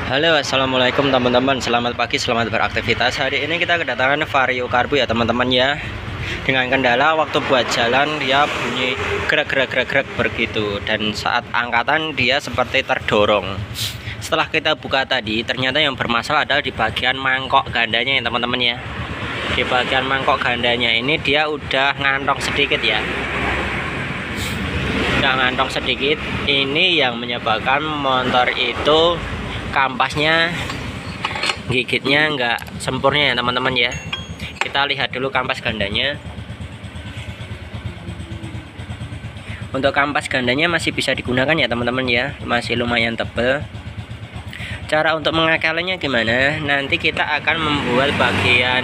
Halo, assalamualaikum teman-teman. Selamat pagi, selamat beraktivitas. Hari ini kita kedatangan Vario Karbu ya teman-teman ya. Dengan kendala waktu buat jalan dia bunyi gerak begitu, dan saat angkatan dia seperti terdorong. Setelah kita buka tadi, ternyata yang bermasalah adalah di bagian mangkok gandanya ya teman-teman ya. Di bagian mangkok gandanya ini dia udah ngantong sedikit ya. Udah ngantong sedikit. Ini yang menyebabkan motor itu kampasnya gigitnya enggak sempurna ya teman-teman ya. Kita lihat dulu kampas gandanya. Untuk kampas gandanya masih bisa digunakan ya teman-teman ya, masih lumayan tebal. Cara untuk mengakalinya gimana? Nanti kita akan membuat bagian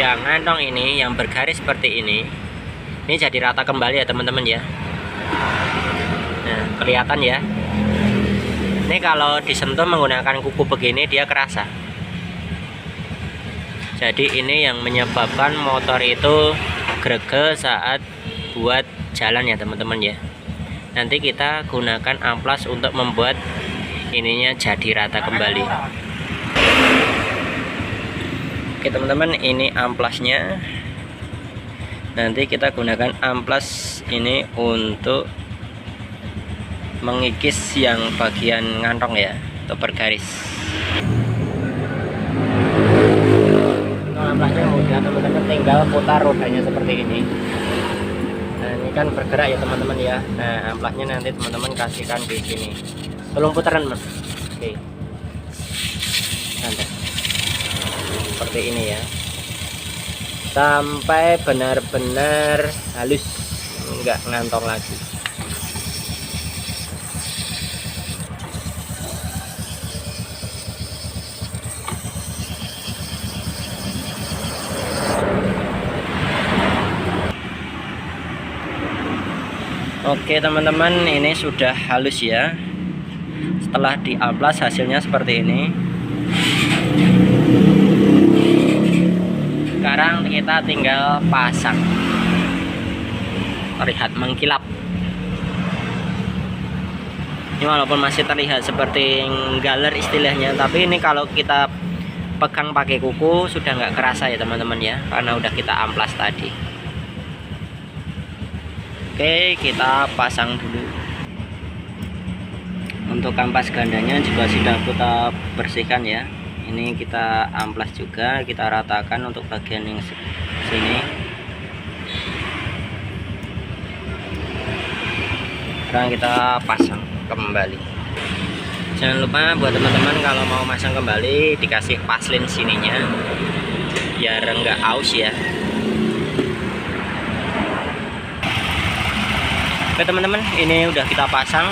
yang ngantong ini yang bergaris seperti ini jadi rata kembali ya teman-teman ya. Nah, kelihatan ya. Ini kalau disentuh menggunakan kuku begini dia kerasa. Jadi ini yang menyebabkan motor itu greget saat buat jalan ya teman-teman ya. Nanti kita gunakan amplas untuk membuat ininya jadi rata kembali. Oke teman-teman, ini amplasnya. Nanti kita gunakan amplas ini untuk mengikis yang bagian ngantong ya, atau bergaris. Amplasnya udah teman-teman, tinggal putar rodanya seperti ini. Nah ini kan bergerak ya teman-teman ya. Nah amplasnya nanti teman-teman kasihkan di sini. Tolong putaran mas. Oke. Santai. Seperti ini ya. Sampai benar-benar halus, enggak ngantong lagi. Oke teman-teman, ini sudah halus ya. Setelah diamplas hasilnya seperti ini. Sekarang kita tinggal pasang. Terlihat mengkilap. Ini walaupun masih terlihat seperti galer istilahnya, tapi ini kalau kita pegang pakai kuku sudah nggak kerasa ya teman-teman ya, karena udah kita amplas tadi. Oke, kita pasang dulu. Untuk kampas gandanya juga sudah kita bersihkan ya. Ini kita amplas juga, kita ratakan untuk bagian yang sini. Sekarang kita pasang kembali. Jangan lupa buat teman-teman kalau mau masang kembali dikasih paslin sininya biar enggak aus ya. Oke teman-teman, ini udah kita pasang,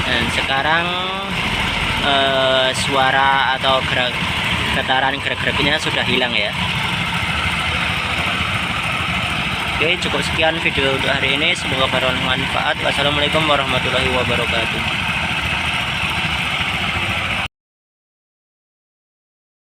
dan sekarang suara atau getaran gerak-geriknya sudah hilang ya. Oke, cukup sekian video untuk hari ini, semoga bermanfaat. Wassalamualaikum warahmatullahi wabarakatuh.